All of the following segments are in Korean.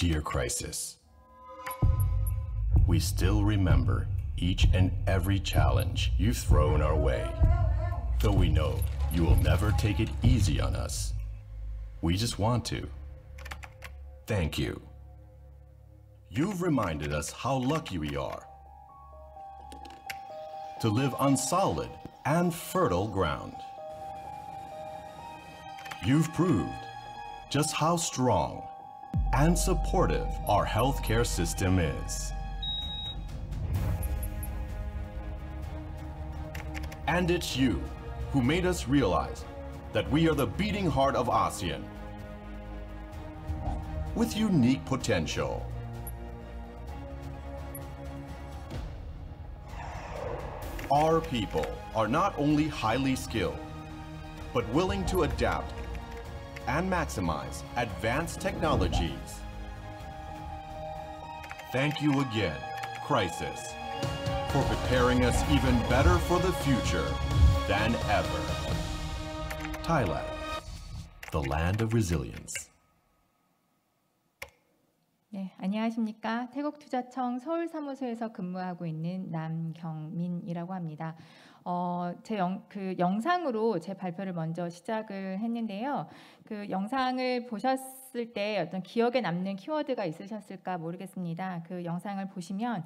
Dear Crisis, we still remember each and every challenge you've thrown our way. Though we know you will never take it easy on us, we just want to thank you. You've reminded us how lucky we are to live on solid and fertile ground. You've proved just how strong and supportive our healthcare system is. And it's you who made us realize that we are the beating heart of ASEAN with unique potential. Our people are not only highly skilled, but willing to adapt and maximize advanced technologies. Thank you again, Crisis, for preparing us even better for the future than ever. Thailand, the land of resilience. 네, 안녕하십니까. 태국투자청 서울사무소에서 근무하고 있는 남경민이라고 합니다. 영상으로 제 발표를 먼저 시작을 했는데요. 그 영상을 보셨을 때 어떤 기억에 남는 키워드가 있으셨을까 모르겠습니다. 그 영상을 보시면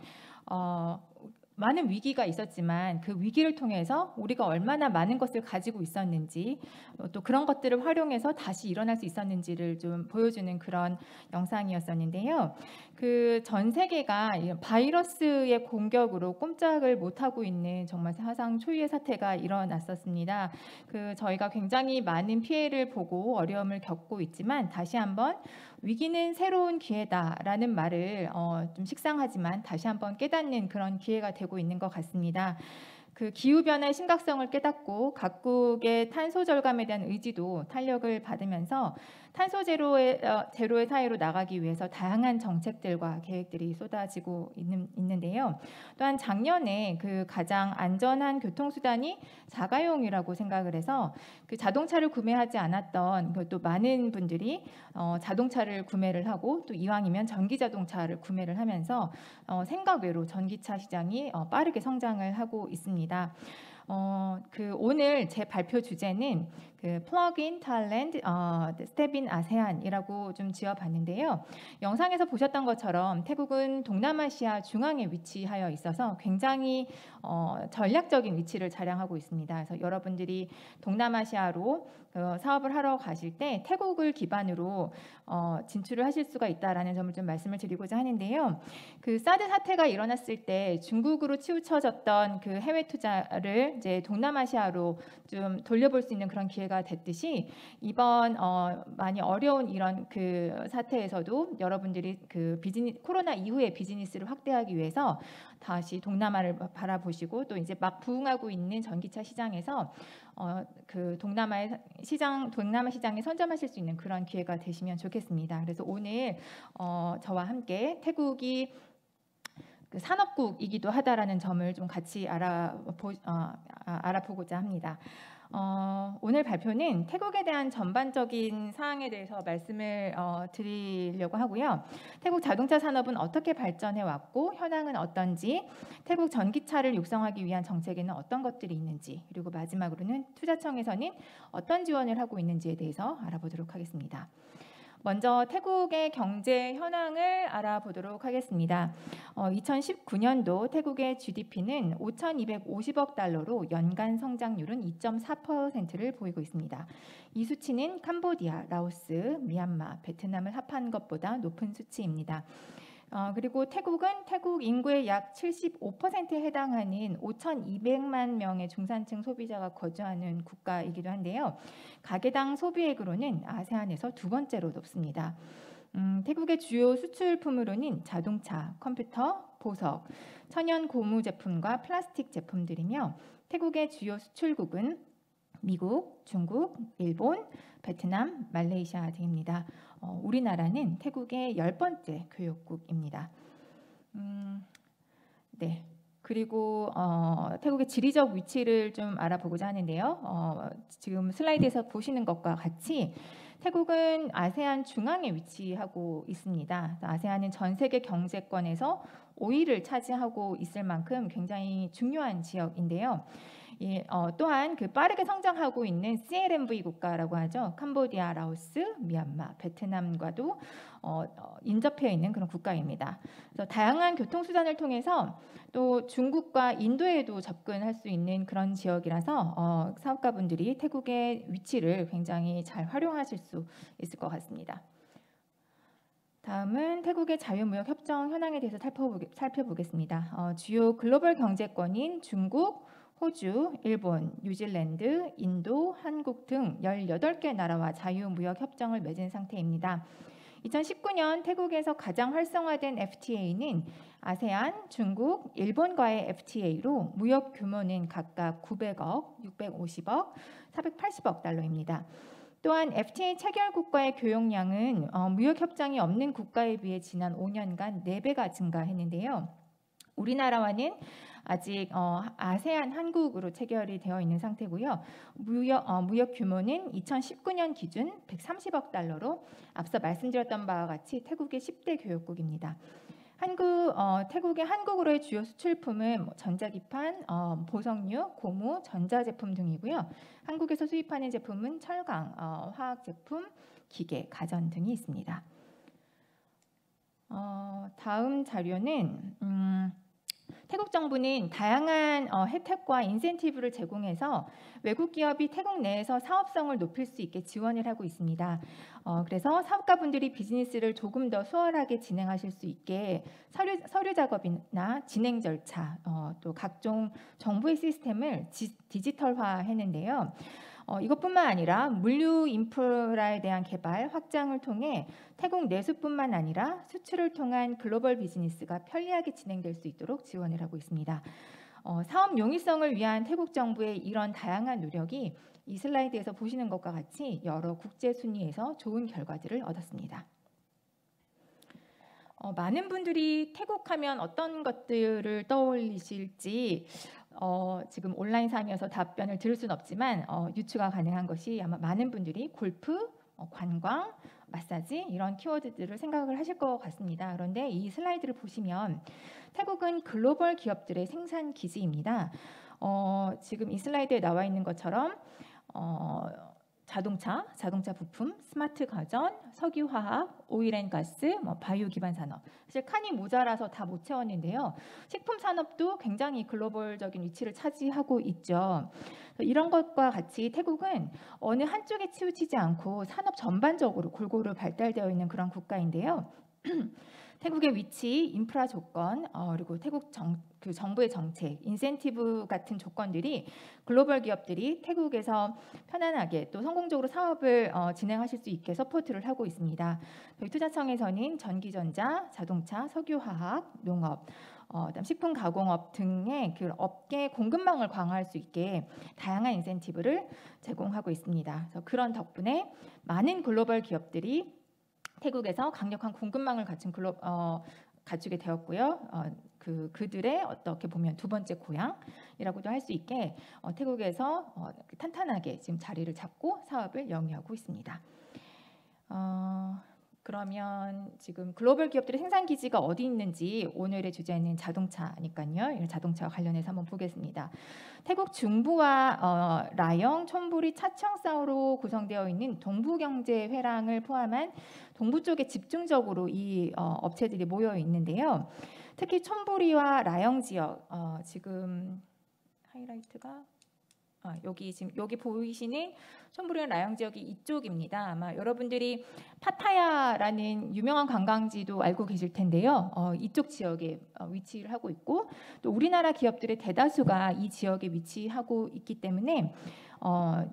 많은 위기가 있었지만 그 위기를 통해서 우리가 얼마나 많은 것을 가지고 있었는지, 또 그런 것들을 활용해서 다시 일어날 수 있었는지를 좀 보여주는 그런 영상이었었는데요. 그 전 세계가 바이러스의 공격으로 꼼짝을 못하고 있는 정말 사상 초유의 사태가 일어났었습니다. 저희가 굉장히 많은 피해를 보고 어려움을 겪고 있지만 다시 한번 위기는 새로운 기회다라는 말을 좀 식상하지만 다시 한번 깨닫는 그런 기회가 되고 있는 것 같습니다. 그 기후변화의 심각성을 깨닫고 각국의 탄소 절감에 대한 의지도 탄력을 받으면서 탄소 제로의 사회로 나가기 위해서 다양한 정책들과 계획들이 쏟아지고 있는데요. 또한 작년에 그 가장 안전한 교통수단이 자가용이라고 생각을 해서 그 자동차를 구매하지 않았던 또 많은 분들이 자동차를 구매를 하고 또 이왕이면 전기 자동차를 구매를 하면서 생각 외로 전기차 시장이 빠르게 성장을 하고 있습니다. 오늘 제 발표 주제는 Plug in Thailand, Step in ASEAN이라고 좀 지어봤는데요. 영상에서 보셨던 것처럼 태국은 동남아시아 중앙에 위치하여 있어서 굉장히 전략적인 위치를 자랑하고 있습니다. 그래서 여러분들이 동남아시아로 사업을 하러 가실 때 태국을 기반으로 진출을 하실 수가 있다라는 점을 좀 말씀을 드리고자 하는데요. 그 사드 사태가 일어났을 때 중국으로 치우쳐졌던 그 해외 투자를 이제 동남아시아로 좀 돌려볼 수 있는 그런 기회가 됐듯이 이번 많이 어려운 이런 그 사태에서도 여러분들이 그 코로나 이후의 비즈니스를 확대하기 위해서 다시 동남아를 바라보시고 또 이제 막 부흥하고 있는 전기차 시장에서 그 동남아 시장에 선점하실 수 있는 그런 기회가 되시면 좋겠습니다. 그래서 오늘 저와 함께 태국이 그 산업국이기도 하다라는 점을 좀 같이 알아보고자 합니다. 오늘 발표는 태국에 대한 전반적인 사항에 대해서 말씀을 드리려고 하고요. 태국 자동차 산업은 어떻게 발전해 왔고 현황은 어떤지, 태국 전기차를 육성하기 위한 정책에는 어떤 것들이 있는지, 그리고 마지막으로는 투자청에서는 어떤 지원을 하고 있는지에 대해서 알아보도록 하겠습니다. 먼저 태국의 경제 현황을 알아보도록 하겠습니다. 2019년도 태국의 GDP는 5,250억 달러로 연간 성장률은 2.4%를 보이고 있습니다. 이 수치는 캄보디아, 라오스, 미얀마, 베트남을 합한 것보다 높은 수치입니다. 그리고 태국은 태국 인구의 약 75%에 해당하는 5,200만 명의 중산층 소비자가 거주하는 국가이기도 한데요. 가계당 소비액으로는 아세안에서 두 번째로 높습니다. 태국의 주요 수출품으로는 자동차, 컴퓨터, 보석, 천연 고무 제품과 플라스틱 제품들이며 태국의 주요 수출국은 미국, 중국, 일본, 베트남, 말레이시아 등입니다. 우리나라는 태국의 10번째 교역국입니다. 네. 그리고 태국의 지리적 위치를 좀 알아보고자 하는데요. 지금 슬라이드에서 보시는 것과 같이 태국은 아세안 중앙에 위치하고 있습니다. 아세안은 전 세계 경제권에서 5위를 차지하고 있을 만큼 굉장히 중요한 지역인데요. 또한 그 빠르게 성장하고 있는 CLMV 국가라고 하죠. 캄보디아, 라오스, 미얀마, 베트남과도 인접해 있는 그런 국가입니다. 그래서 다양한 교통수단을 통해서 또 중국과 인도에도 접근할 수 있는 그런 지역이라서 사업가분들이 태국의 위치를 굉장히 잘 활용하실 수 있을 것 같습니다. 다음은 태국의 자유무역협정 현황에 대해서 살펴보겠습니다. 주요 글로벌 경제권인 중국, 호주, 일본, 뉴질랜드, 인도, 한국 등 18개 나라와 자유무역협정을 맺은 상태입니다. 2019년 태국에서 가장 활성화된 FTA는 아세안, 중국, 일본과의 FTA로 무역 규모는 각각 900억, 650억, 480억 달러입니다. 또한 FTA 체결국과의 교역량은 무역협정이 없는 국가에 비해 지난 5년간 4배가 증가했는데요. 우리나라와는 아직 아세안 한국으로 체결이 되어 있는 상태고요. 무역 규모는 2019년 기준 130억 달러로 앞서 말씀드렸던 바와 같이 태국의 10대 교역국입니다. 태국의 한국으로의 주요 수출품은 전자기판, 보석류, 고무, 전자제품 등이고요. 한국에서 수입하는 제품은 철강, 화학제품, 기계, 가전 등이 있습니다. 다음 자료는 태국 정부는 다양한 혜택과 인센티브를 제공해서 외국 기업이 태국 내에서 사업성을 높일 수 있게 지원을 하고 있습니다. 그래서 사업가분들이 비즈니스를 조금 더 수월하게 진행하실 수 있게 서류 작업이나 진행 절차, 또 각종 정부의 시스템을 디지털화했는데요. 이것뿐만 아니라 물류 인프라에 대한 개발, 확장을 통해 태국 내수뿐만 아니라 수출을 통한 글로벌 비즈니스가 편리하게 진행될 수 있도록 지원을 하고 있습니다. 사업 용이성을 위한 태국 정부의 이런 다양한 노력이 이 슬라이드에서 보시는 것과 같이 여러 국제 순위에서 좋은 결과들을 얻었습니다. 많은 분들이 태국하면 어떤 것들을 떠올리실지 지금 온라인상에서 답변을 들을 수는 없지만 유추가 가능한 것이 아마 많은 분들이 골프, 관광, 마사지 이런 키워드들을 생각을 하실 것 같습니다. 그런데 이 슬라이드를 보시면 태국은 글로벌 기업들의 생산 기지입니다. 지금 이 슬라이드에 나와 있는 것처럼 자동차 부품, 스마트 가전, 석유화학, 오일앤가스, 바이오 기반 산업. 사실 칸이 모자라서 다 못 채웠는데요. 식품 산업도 굉장히 글로벌적인 위치를 차지하고 있죠. 이런 것과 같이 태국은 어느 한쪽에 치우치지 않고 산업 전반적으로 골고루 발달되어 있는 그런 국가인데요. 태국의 위치, 인프라 조건, 그리고 태국 정부의 정책, 인센티브 같은 조건들이 글로벌 기업들이 태국에서 편안하게 또 성공적으로 사업을 진행하실 수 있게 서포트를 하고 있습니다. 저희 투자청에서는 전기전자, 자동차, 석유화학, 농업, 그다음 식품 가공업 등의 그 업계 공급망을 강화할 수 있게 다양한 인센티브를 제공하고 있습니다. 그래서 그런 덕분에 많은 글로벌 기업들이 태국에서 강력한 공급망을 갖추게 되었고요. 그들의 어떻게 보면 두 번째 고향이라고도 할 수 있게 태국에서 탄탄하게 지금 자리를 잡고 사업을 영위하고 있습니다. 그러면 지금 글로벌 기업들의 생산 기지가 어디 있는지 오늘의 주제는 자동차니까요. 자동차와 관련해서 한번 보겠습니다. 태국 중부와 라영, 촌부리, 차청사우로 구성되어 있는 동부경제회랑을 포함한 동부 쪽에 집중적으로 이 업체들이 모여 있는데요. 특히 촌부리와 라영 지역 지금 하이라이트가 여기 보이시는 촌부리와 라영 지역이 이쪽입니다. 아마 여러분들이 파타야라는 유명한 관광지도 알고 계실 텐데요. 이쪽 지역에 위치를 하고 있고 또 우리나라 기업들의 대다수가 이 지역에 위치하고 있기 때문에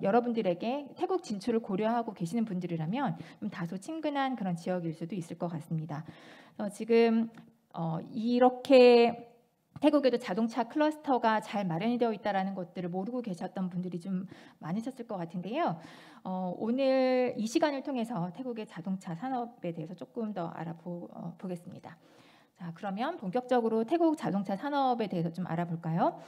여러분들에게 태국 진출을 고려하고 계시는 분들이라면 좀 다소 친근한 그런 지역일 수도 있을 것 같습니다. 지금 이렇게 태국에도 자동차 클러스터가 잘 마련이 되어 있다는 것들을 모르고 계셨던 분들이 좀 많으셨을 것 같은데요. 오늘 이 시간을 통해서 태국의 자동차 산업에 대해서 조금 더 알아보겠습니다. 자, 그러면 본격적으로 태국 자동차 산업에 대해서 좀 알아볼까요?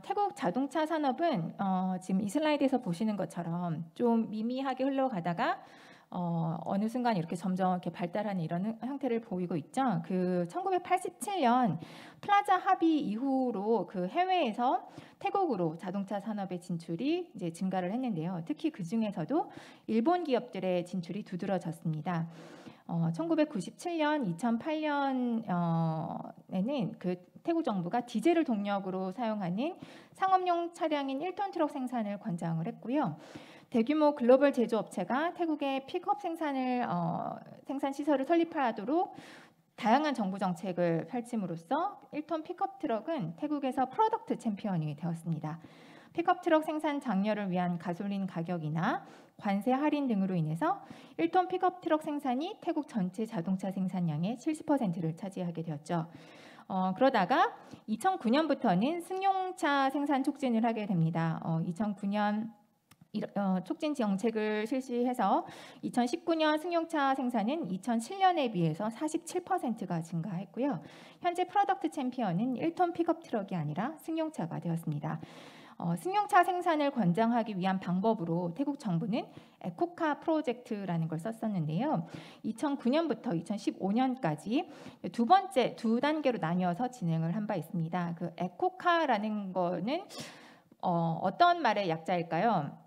태국 자동차 산업은 지금 이 슬라이드에서 보시는 것처럼 좀 미미하게 흘러가다가 어느 순간 이렇게 점점 이렇게 발달하는 이런 형태를 보이고 있죠. 그 1987년 플라자 합의 이후로 그 해외에서 태국으로 자동차 산업의 진출이 이제 증가를 했는데요. 특히 그 중에서도 일본 기업들의 진출이 두드러졌습니다. 1997년, 2008년에는 그 태국 정부가 디젤을 동력으로 사용하는 상업용 차량인 1톤 트럭 생산을 권장을 했고요. 대규모 글로벌 제조업체가 태국의 픽업 생산 시설을 설립하도록 다양한 정부 정책을 펼침으로써 1톤 픽업 트럭은 태국에서 프로덕트 챔피언이 되었습니다. 픽업 트럭 생산 장려를 위한 가솔린 가격이나 관세 할인 등으로 인해서 1톤 픽업 트럭 생산이 태국 전체 자동차 생산량의 70%를 차지하게 되었죠. 그러다가 2009년부터는 승용차 생산 촉진을 하게 됩니다. 2009년 촉진 정책을 실시해서 2019년 승용차 생산은 2007년에 비해서 47%가 증가했고요. 현재 프로덕트 챔피언은 1톤 픽업 트럭이 아니라 승용차가 되었습니다. 승용차 생산을 권장하기 위한 방법으로 태국 정부는 에코카 프로젝트라는 걸 썼었는데요. 2009년부터 2015년까지 두 단계로 나뉘어서 진행을 한 바 있습니다. 그 에코카라는 거는 어떤 말의 약자일까요?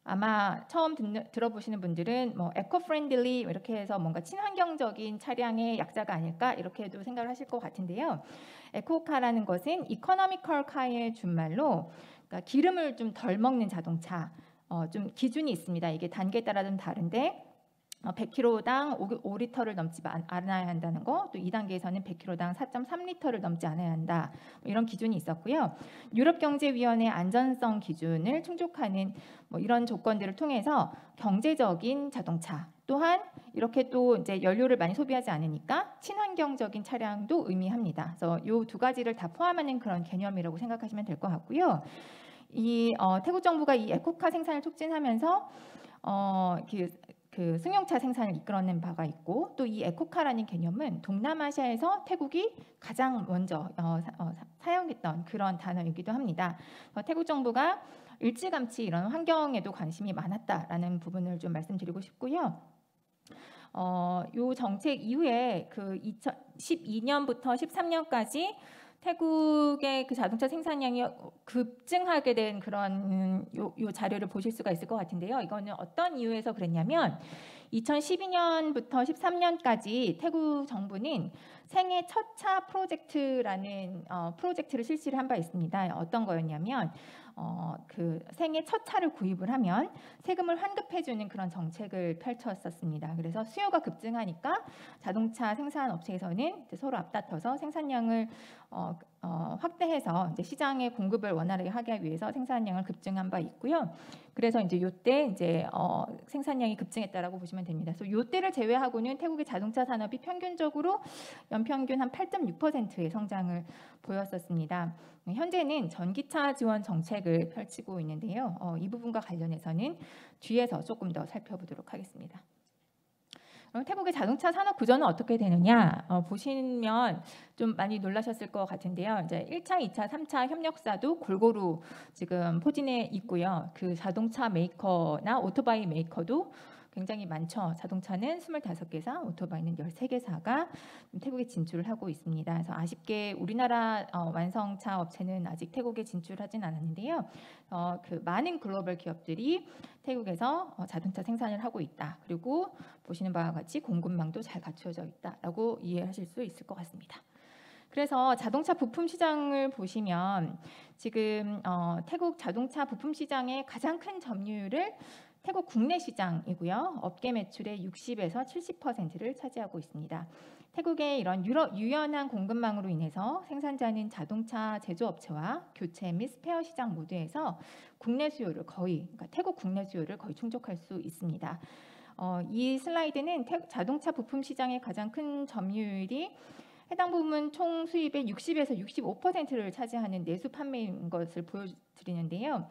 아마 처음 들어보시는 분들은 뭐 에코-프렌들리 이렇게 해서 뭔가 친환경적인 차량의 약자가 아닐까 이렇게도 생각을 하실 것 같은데요. 에코카라는 것은 이코노미컬 카의 준말로 그러니까 기름을 좀 덜 먹는 자동차, 좀 기준이 있습니다. 이게 단계에 따라 좀 다른데 100km당 5리터를 넘지 않아야 한다는 거, 또 2단계에서는 100km당 4.3리터를 넘지 않아야 한다. 이런 기준이 있었고요. 유럽경제위원회 안전성 기준을 충족하는 이런 조건들을 통해서 경제적인 자동차, 또한 이렇게 또 이제 연료를 많이 소비하지 않으니까 친환경적인 차량도 의미합니다. 그래서 이 두 가지를 다 포함하는 그런 개념이라고 생각하시면 될 것 같고요. 이 태국 정부가 이 에코카 생산을 촉진하면서 그 승용차 생산을 이끌어낸 바가 있고, 또 이 에코카라는 개념은 동남아시아에서 태국이 가장 먼저 사용했던 그런 단어이기도 합니다. 태국 정부가 일찌감치 이런 환경에도 관심이 많았다라는 부분을 좀 말씀드리고 싶고요. 요 정책 이후에 그 2012년부터 13년까지 태국의 그 자동차 생산량이 급증하게 된 그런 요 자료를 보실 수가 있을 것 같은데요. 이거는 어떤 이유에서 그랬냐면 2012년부터 13년까지 태국 정부는 생애 첫 차 프로젝트라는 프로젝트를 실시를 한 바 있습니다. 어떤 거였냐면 그 생애 첫 차를 구입을 하면 세금을 환급해주는 그런 정책을 펼쳤었습니다. 그래서 수요가 급증하니까 자동차 생산 업체에서는 서로 앞다퉈서 생산량을 확대해서 이제 시장의 공급을 원활하게 하기 위해서 생산량을 급증한 바 있고요. 그래서 이제 요때 이제 생산량이 급증했다라고 보시면 됩니다. 그래서 요때를 제외하고는 태국의 자동차 산업이 평균적으로 연평균 한 8.6%의 성장을 보였었습니다. 현재는 전기차 지원 정책을 펼치고 있는데요. 이 부분과 관련해서는 뒤에서 조금 더 살펴보도록 하겠습니다. 그럼 태국의 자동차 산업 구조는 어떻게 되느냐 보시면 좀 많이 놀라셨을 것 같은데요. 이제 1차, 2차, 3차 협력사도 골고루 지금 포진해 있고요. 그 자동차 메이커나 오토바이 메이커도 굉장히 많죠. 자동차는 25개사, 오토바이는 13개사가 태국에 진출을 하고 있습니다. 그래서 아쉽게 우리나라 완성차 업체는 아직 태국에 진출하진 않았는데요. 그 많은 글로벌 기업들이 태국에서 자동차 생산을 하고 있다. 그리고 보시는 바와 같이 공급망도 잘 갖추어져 있다라고 이해하실 수 있을 것 같습니다. 그래서 자동차 부품 시장을 보시면 지금 태국 자동차 부품 시장의 가장 큰 점유율을 태국 국내 시장이고요. 업계 매출의 60에서 70%를 차지하고 있습니다. 태국의 이런 유연한 공급망으로 인해서 생산자는 자동차 제조업체와 교체 및 스페어 시장 모두에서 국내 수요를 그러니까 태국 국내 수요를 거의 충족할 수 있습니다. 이 슬라이드는 자동차 부품 시장의 가장 큰 점유율이 해당 부문 총 수입의 60에서 65%를 차지하는 내수 판매인 것을 보여드리는데요.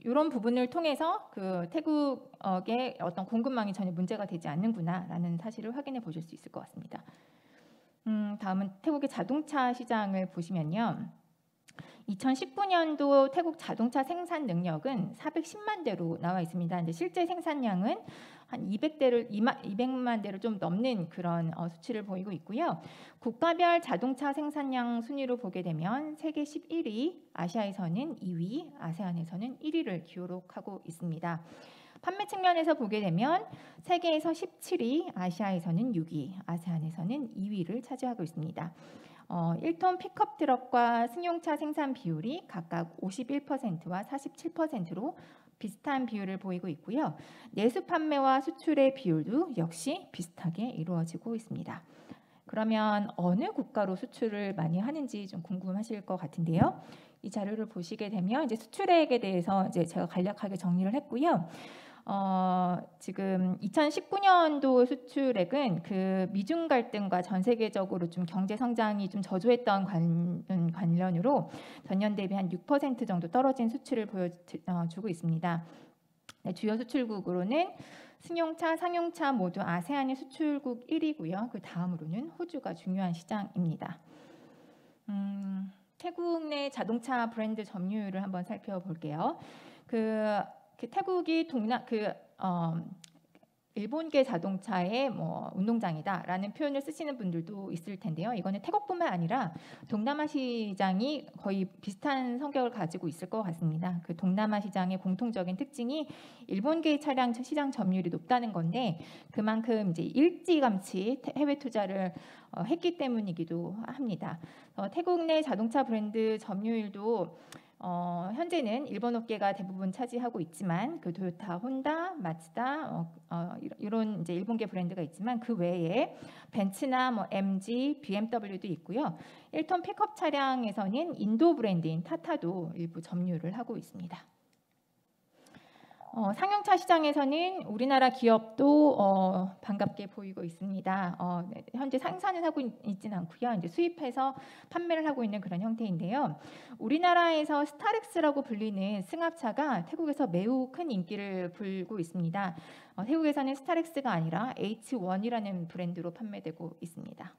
이런 부분을 통해서 그 태국의 어떤 공급망이 전혀 문제가 되지 않는구나라는 사실을 확인해 보실 수 있을 것 같습니다. 다음은 태국의 자동차 시장을 보시면요. 2019년도 태국 자동차 생산 능력은 410만 대로 나와 있습니다. 근데 실제 생산량은 한 200만 대를 좀 넘는 그런 수치를 보이고 있고요. 국가별 자동차 생산량 순위로 보게 되면 세계 11위, 아시아에서는 2위, 아세안에서는 1위를 기록하고 있습니다. 판매 측면에서 보게 되면 세계에서 17위, 아시아에서는 6위, 아세안에서는 2위를 차지하고 있습니다. 1톤 픽업 트럭과 승용차 생산 비율이 각각 51%와 47%로 비슷한 비율을 보이고 있고요. 내수 판매와 수출의 비율도 역시 비슷하게 이루어지고 있습니다. 그러면 어느 국가로 수출을 많이 하는지 좀 궁금하실 것 같은데요. 이 자료를 보시게 되면 이제 수출액에 대해서 이제 제가 간략하게 정리를 했고요. 지금 2019년도 수출액은 그 미중 갈등과 전 세계적으로 좀 경제 성장이 좀 저조했던 관련으로 전년 대비 한 6% 정도 떨어진 수출을 보여주고 있습니다. 네, 주요 수출국으로는 승용차, 상용차 모두 아세안의 수출국 1위고요. 그 다음으로는 호주가 중요한 시장입니다. 태국 내 자동차 브랜드 점유율을 한번 살펴볼게요. 태국이 일본계 자동차의 운동장이다라는 표현을 쓰시는 분들도 있을 텐데요. 이거는 태국뿐만 아니라 동남아 시장이 거의 비슷한 성격을 가지고 있을 것 같습니다. 그 동남아 시장의 공통적인 특징이 일본계 차량 시장 점유율이 높다는 건데 그만큼 이제 일찌감치 해외 투자를 했기 때문이기도 합니다. 태국 내 자동차 브랜드 점유율도 현재는 일본 업계가 대부분 차지하고 있지만 그 토요타, 혼다, 마츠다 이런 이제 일본계 브랜드가 있지만 그 외에 벤츠나 MG, BMW도 있고요. 1톤 픽업 차량에서는 인도 브랜드인 타타도 일부 점유를 하고 있습니다. 상용차 시장에서는 우리나라 기업도 반갑게 보이고 있습니다. 현재 생산을 하고 있지는 않고요. 이제 수입해서 판매를 하고 있는 그런 형태인데요. 우리나라에서 스타렉스라고 불리는 승합차가 태국에서 매우 큰 인기를 불고 있습니다. 태국에서는 스타렉스가 아니라 H1이라는 브랜드로 판매되고 있습니다.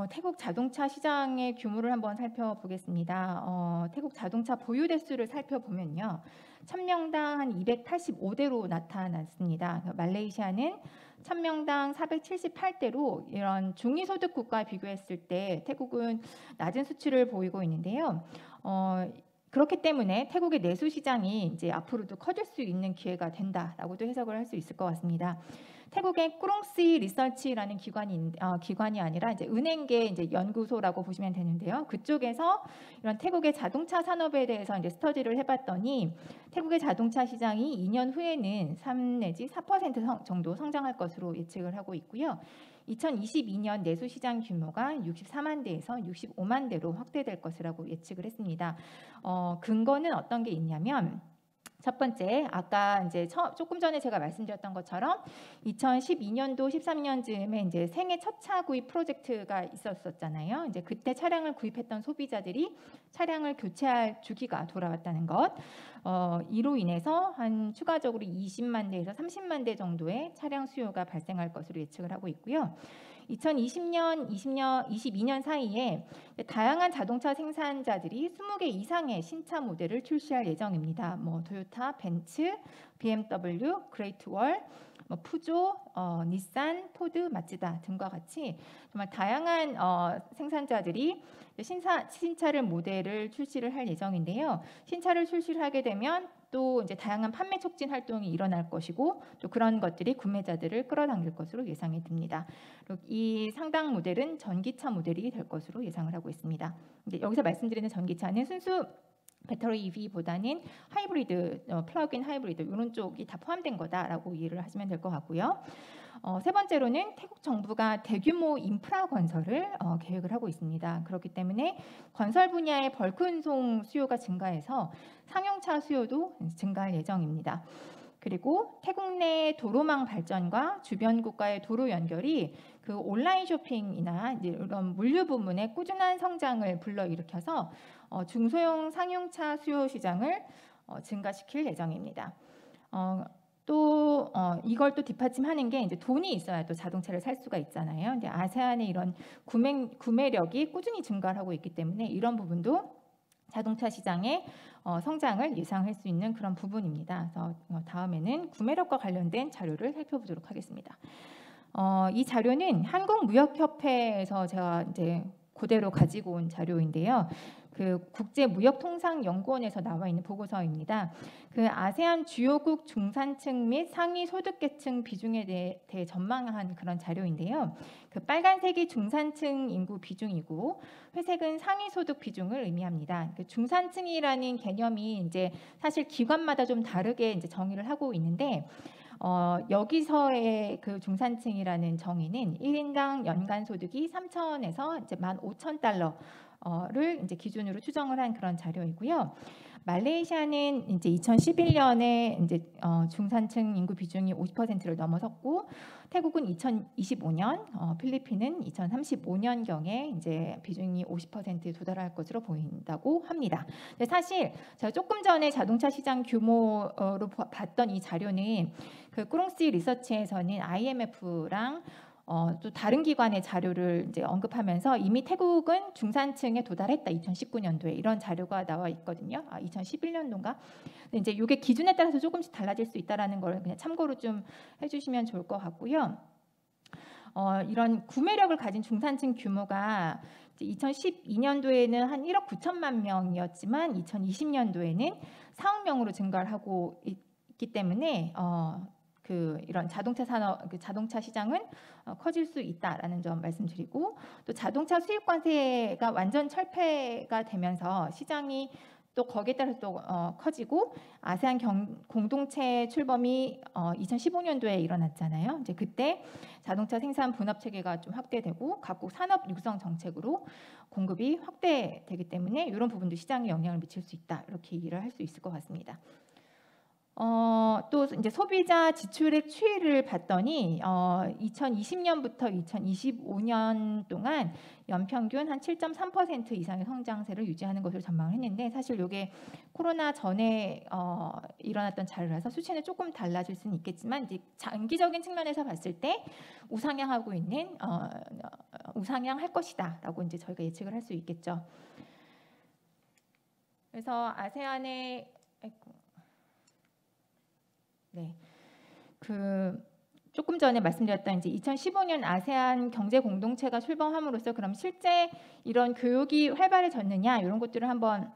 태국 자동차 시장의 규모를 한번 살펴보겠습니다. 태국 자동차 보유 대수를 살펴보면요. 1000명당 한 285대로 나타났습니다. 말레이시아는 1000명당 478대로 이런 중위소득 국가와 비교했을 때 태국은 낮은 수치를 보이고 있는데요. 그렇기 때문에 태국의 내수 시장이 이제 앞으로도 커질 수 있는 기회가 된다라고도 해석을 할 수 있을 것 같습니다. 태국의 꾸롱시 리서치라는 기관이 아니라 이제 은행계 이제 연구소라고 보시면 되는데요. 그쪽에서 이런 태국의 자동차 산업에 대해서 이제 스터디를 해봤더니 태국의 자동차 시장이 2년 후에는 3 내지 4% 정도 성장할 것으로 예측을 하고 있고요. 2022년 내수 시장 규모가 64만 대에서 65만 대로 확대될 것이라고 예측을 했습니다. 근거는 어떤 게 있냐면 첫 번째, 아까 이제 조금 전에 제가 말씀드렸던 것처럼 2012년도 13년쯤에 이제 생애 첫 차 구입 프로젝트가 있었잖아요. 이제 그때 차량을 구입했던 소비자들이 차량을 교체할 주기가 돌아왔다는 것. 이로 인해서 한 추가적으로 20만 대에서 30만 대 정도의 차량 수요가 발생할 것으로 예측을 하고 있고요. 2020년, 22년 사이에 다양한 자동차 생산자들이 20개 이상의 신차 모델을 출시할 예정입니다. 토요타, 벤츠, BMW, 그레이트월, 푸조, 닛산, 포드, 마츠다 등과 같이 정말 다양한 생산자들이 신차를 모델을 출시를 할 예정인데요. 신차를 출시를 하게 되면 또 이제 다양한 판매 촉진 활동이 일어날 것이고 또 그런 것들이 구매자들을 끌어당길 것으로 예상이 됩니다. 그리고 이 상당 모델은 전기차 모델이 될 것으로 예상을 하고 있습니다. 이제 여기서 말씀드리는 전기차는 순수 배터리 EV보다는 하이브리드, 플러그인 하이브리드 이런 쪽이 다 포함된 거다라고 이해를 하시면 될 것 같고요. 세 번째로는 태국 정부가 대규모 인프라 건설을 계획을 하고 있습니다. 그렇기 때문에 건설 분야의 벌크 운송 수요가 증가해서 상용차 수요도 증가할 예정입니다. 그리고 태국 내 도로망 발전과 주변 국가의 도로 연결이 그 온라인 쇼핑이나 이런 물류 부문의 꾸준한 성장을 불러일으켜서 중소형 상용차 수요 시장을 증가시킬 예정입니다. 또 이걸 또 뒷받침하는 게 이제 돈이 있어야 또 자동차를 살 수가 있잖아요. 근데 아세안의 이런 구매력이 꾸준히 증가를 하고 있기 때문에 이런 부분도 자동차 시장의 성장을 예상할 수 있는 그런 부분입니다. 그래서 다음에는 구매력과 관련된 자료를 살펴보도록 하겠습니다. 이 자료는 한국무역협회에서 제가 이제 그대로 가지고 온 자료인데요. 그 국제무역통상연구원에서 나와 있는 보고서입니다. 그 아세안 주요국 중산층 및 상위 소득계층 비중에 대해 전망한 그런 자료인데요. 그 빨간색이 중산층 인구 비중이고 회색은 상위 소득 비중을 의미합니다. 그 중산층이라는 개념이 이제 사실 기관마다 좀 다르게 이제 정의를 하고 있는데 여기서의 그 중산층이라는 정의는 1인당 연간 소득이 3,000에서 이제 15,000달러를 이제 기준으로 추정을 한 그런 자료이고요. 말레이시아는 이제 2011년에 이제 중산층 인구 비중이 50%를 넘어섰고, 태국은 2025년, 필리핀은 2035년경에 이제 비중이 50%에 도달할 것으로 보인다고 합니다. 근데 사실 제가 조금 전에 자동차 시장 규모로 봤던 이 자료는 그 꾸롱씨 리서치에서는 IMF랑 또 다른 기관의 자료를 이제 언급하면서 이미 태국은 중산층에 도달했다 2019년도에 이런 자료가 나와 있거든요. 2011년도인가? 근데 이제 이게 기준에 따라서 조금씩 달라질 수 있다라는 걸 그냥 참고로 좀 해주시면 좋을 것 같고요. 이런 구매력을 가진 중산층 규모가 2012년도에는 한 1억 9천만 명이었지만 2020년도에는 4억 명으로 증가를 하고 있기 때문에 이런 자동차 산업, 자동차 시장은 커질 수 있다라는 점 말씀드리고, 또 자동차 수입 관세가 완전 철폐가 되면서 시장이 또 거기에 따라서 또 커지고, 아세안 공동체 출범이 2015년도에 일어났잖아요. 이제 그때 자동차 생산 분업 체계가 좀 확대되고 각국 산업 육성 정책으로 공급이 확대되기 때문에 이런 부분도 시장에 영향을 미칠 수 있다, 이렇게 얘기를 할 수 있을 것 같습니다. 또 이제 소비자 지출액 추이를 봤더니 2020년부터 2025년 동안 연평균 한 7.3% 이상의 성장세를 유지하는 것으로 전망을 했는데, 사실 이게 코로나 전에 일어났던 자료라서 수치는 조금 달라질 수는 있겠지만 이제 장기적인 측면에서 봤을 때 우상향하고 있는 우상향할 것이다라고 이제 저희가 예측을 할 수 있겠죠. 그래서 아세안의 조금 전에 말씀드렸던 이제 2015년 아세안 경제 공동체가 출범함으로써 그럼 실제 이런 교육이 활발해졌느냐, 이런 것들을 한번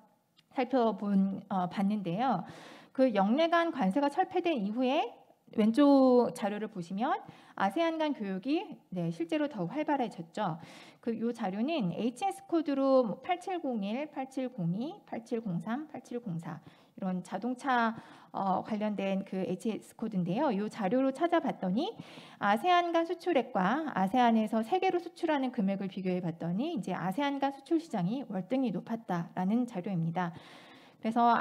봤는데요. 그 영내 간 관세가 철폐된 이후에 왼쪽 자료를 보시면 아세안 간 교육이 실제로 더 활발해졌죠. 이 자료는 HS 코드로 8701, 8702, 8703, 8704 이런 자동차 관련된 그 HS 코드인데요. 이 자료로 찾아봤더니 아세안 간 수출액과 아세안에서 세계로 수출하는 금액을 비교해 봤더니 이제 아세안 간 수출 시장이 월등히 높았다라는 자료입니다. 그래서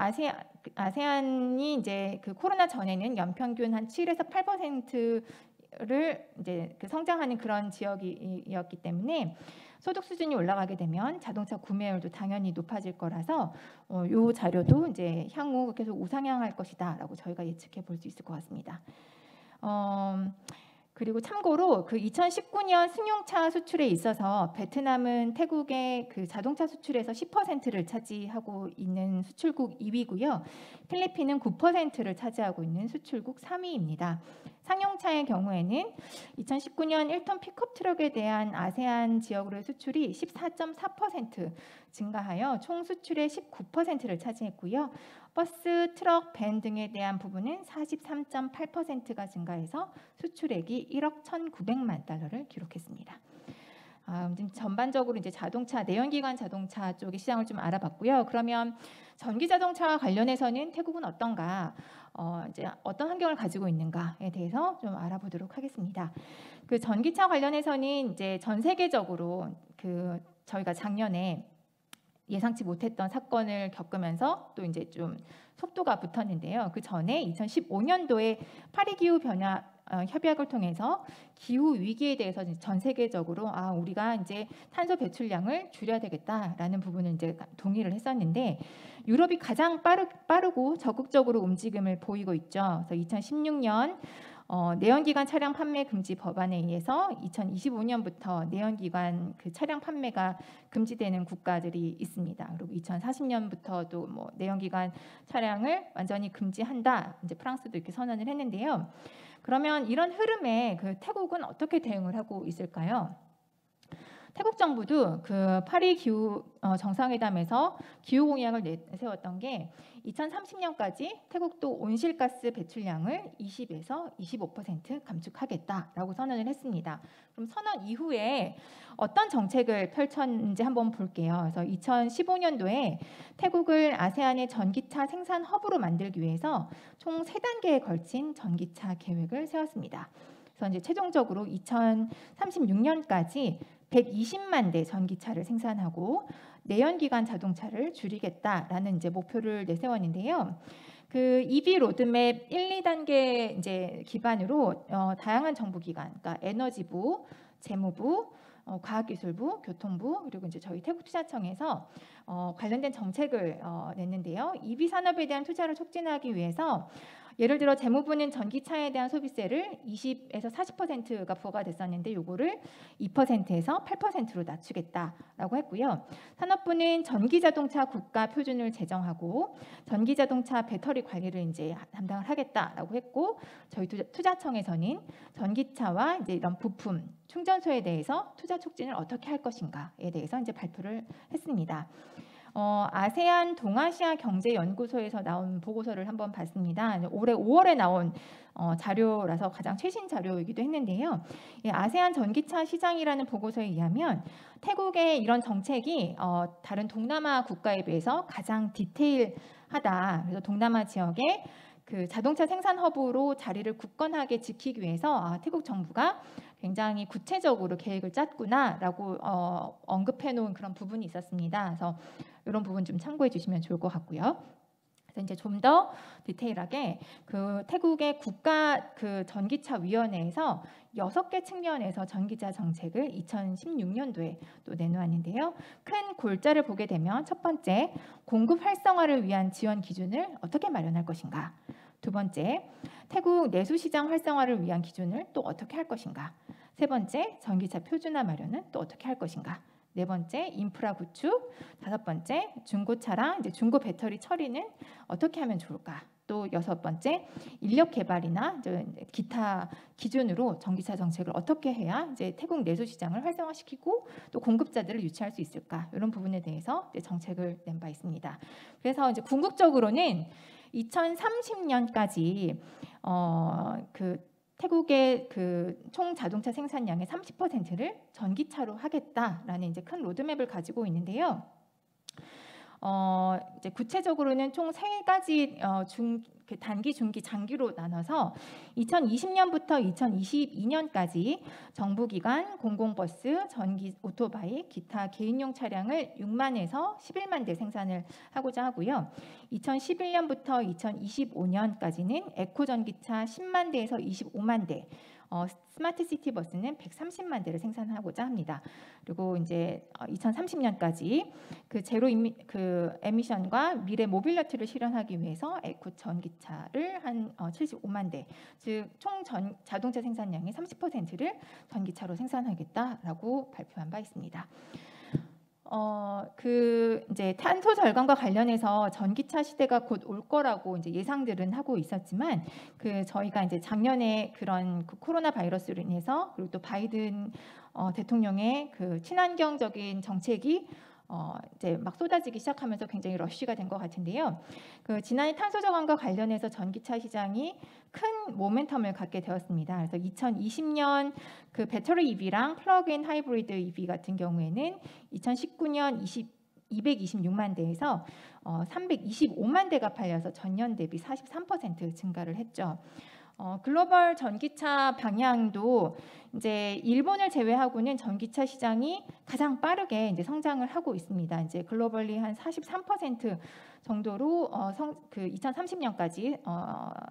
아세안이 이제 그 코로나 전에는 연평균 한 7에서 8%를 이제 그 성장하는 그런 지역이었기 때문에 소득 수준이 올라가게 되면 자동차 구매율도 당연히 높아질 거라서 이 자료도 이제 향후 계속 우상향할 것이다라고 저희가 예측해 볼 수 있을 것 같습니다. 그리고 참고로 그 2019년 승용차 수출에 있어서 베트남은 태국의 그 자동차 수출에서 10%를 차지하고 있는 수출국 2위고요. 필리핀은 9%를 차지하고 있는 수출국 3위입니다. 상용차의 경우에는 2019년 1톤 픽업 트럭에 대한 아세안 지역으로의 수출이 14.4% 증가하여 총 수출의 19%를 차지했고요. 버스, 트럭, 밴 등에 대한 부분은 43.8%가 증가해서 수출액이 1억 1,900만 달러를 기록했습니다. 전반적으로 이제 자동차, 내연기관 자동차 쪽의 시장을 좀 알아봤고요. 그러면 전기 자동차와 관련해서는 태국은 어떤가, 이제 어떤 환경을 가지고 있는가에 대해서 좀 알아보도록 하겠습니다. 그 전기차 관련해서는 이제 전 세계적으로 그 저희가 작년에 예상치 못했던 사건을 겪으면서 또 이제 좀 속도가 붙었는데요. 그 전에 2015년도에 파리 기후 변화 협약을 통해서 기후 위기에 대해서 전 세계적으로 우리가 이제 탄소 배출량을 줄여야 되겠다라는 부분을 이제 동의를 했었는데 유럽이 가장 빠르고 적극적으로 움직임을 보이고 있죠. 그래서 2016년 내연기관 차량 판매 금지 법안에 의해서 2025년부터 내연기관 그 차량 판매가 금지되는 국가들이 있습니다. 그리고 2040년부터도 뭐 내연기관 차량을 완전히 금지한다. 이제 프랑스도 이렇게 선언을 했는데요. 그러면 이런 흐름에 그 태국은 어떻게 대응을 하고 있을까요? 태국 정부도 그 파리 기후 정상회담에서 기후 공약을 내세웠던 게 2030년까지 태국도 온실가스 배출량을 20에서 25% 감축하겠다라고 선언을 했습니다. 그럼 선언 이후에 어떤 정책을 펼쳤는지 한번 볼게요. 그래서 2015년도에 태국을 아세안의 전기차 생산 허브로 만들기 위해서 총 3단계에 걸친 전기차 계획을 세웠습니다. 그래서 이제 최종적으로 2036년까지 120만 대 전기차를 생산하고 내연기관 자동차를 줄이겠다라는 이제 목표를 내세웠는데요. 그 EV 로드맵 1, 2단계 이제 기반으로 다양한 정부기관, 그러니까 에너지부, 재무부, 과학기술부, 교통부 그리고 이제 저희 태국투자청에서 관련된 정책을 냈는데요. EV 산업에 대한 투자를 촉진하기 위해서 예를 들어 재무부는 전기차에 대한 소비세를 20에서 40%가 부과됐었는데 요거를 2%에서 8%로 낮추겠다라고 했고요. 산업부는 전기자동차 국가 표준을 제정하고 전기자동차 배터리 관리를 이제 담당을 하겠다라고 했고 저희 투자청에서는 전기차와 이제 이런 부품 충전소에 대해서 투자 촉진을 어떻게 할 것인가에 대해서 이제 발표를 했습니다. 아세안 동아시아 경제연구소에서 나온 보고서를 한번 봤습니다. 올해 5월에 나온 자료라서 가장 최신 자료이기도 했는데요. 아세안 전기차 시장이라는 보고서에 의하면 태국의 이런 정책이 다른 동남아 국가에 비해서 가장 디테일하다. 그래서 동남아 지역에 그 자동차 생산 허브로 자리를 굳건하게 지키기 위해서 태국 정부가 굉장히 구체적으로 계획을 짰구나라고 언급해 놓은 그런 부분이 있었습니다. 그래서 이런 부분 좀 참고해 주시면 좋을 것 같고요. 그래서 이제 좀 더 디테일하게 그 태국의 국가 그 전기차 위원회에서 6개 측면에서 전기차 정책을 2016년도에 또 내놓았는데요. 큰 골자를 보게 되면 첫 번째, 공급 활성화를 위한 지원 기준을 어떻게 마련할 것인가. 두 번째, 태국 내수시장 활성화를 위한 기준을 또 어떻게 할 것인가. 세 번째, 전기차 표준화 마련은 또 어떻게 할 것인가. 네 번째, 인프라 구축. 다섯 번째, 중고차랑 이제 중고 배터리 처리는 어떻게 하면 좋을까. 또 여섯 번째, 인력 개발이나 기타 기준으로 전기차 정책을 어떻게 해야 이제 태국 내수 시장을 활성화시키고 또 공급자들을 유치할 수 있을까. 이런 부분에 대해서 이제 정책을 낸 바 있습니다. 그래서 이제 궁극적으로는 2030년까지 그 태국의 그 총 자동차 생산량의 30%를 전기차로 하겠다라는 이제 큰 로드맵을 가지고 있는데요. 이제 구체적으로는 총 3가지 단기, 중기, 장기로 나눠서 2020년부터 2022년까지 정부기관, 공공버스, 전기 오토바이, 기타 개인용 차량을 6만에서 11만 대 생산을 하고자 하고요. 2011년부터 2025년까지는 에코 전기차 10만 대에서 25만 대, 스마트 시티 버스는 130만 대를 생산하고자 합니다. 그리고 이제 2030년까지 그 제로 에미션과 미래 모빌리티를 실현하기 위해서 에코 전기차를 한 75만 대, 즉 총 자동차 생산량의 30%를 전기차로 생산하겠다라고 발표한 바 있습니다. 그 이제 탄소 절감과 관련해서 전기차 시대가 곧 올 거라고 이제 예상들은 하고 있었지만 그 저희가 이제 작년에 그런 그 코로나 바이러스로 인해서 그리고 또 바이든 대통령의 그 친환경적인 정책이 이제 막 쏟아지기 시작하면서 굉장히 러쉬가 된 것 같은데요. 그 지난해 탄소 저감과 관련해서 전기차 시장이 큰 모멘텀을 갖게 되었습니다. 그래서 2020년 그 배터리 EV랑 플러그인 하이브리드 EV 같은 경우에는 2019년 226만 대에서 325만 대가 팔려서 전년 대비 43% 증가를 했죠. 글로벌 전기차 방향도 이제 일본을 제외하고는 전기차 시장이 가장 빠르게 이제 성장을 하고 있습니다. 이제 글로벌리 한 43% 정도로 2030년까지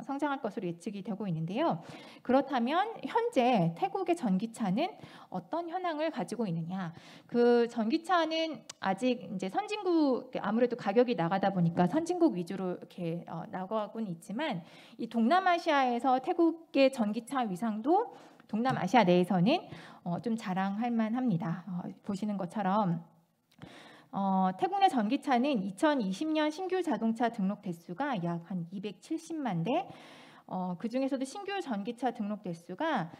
성장할 것으로 예측이 되고 있는데요. 그렇다면 현재 태국의 전기차는 어떤 현황을 가지고 있느냐? 그 전기차는 아직 이제 선진국 아무래도 가격이 나가다 보니까 선진국 위주로 이렇게 나가고는 있지만 이 동남아시아에서 태국의 전기차 위상도 동남아시아 내에서는 좀 자랑할 만합니다. 보시는 것처럼 태국 내 전기차는 2020년 신규 자동차 등록 대수가 약 한 270만 대. 그 중에서도 신규 전기차 등록 대수가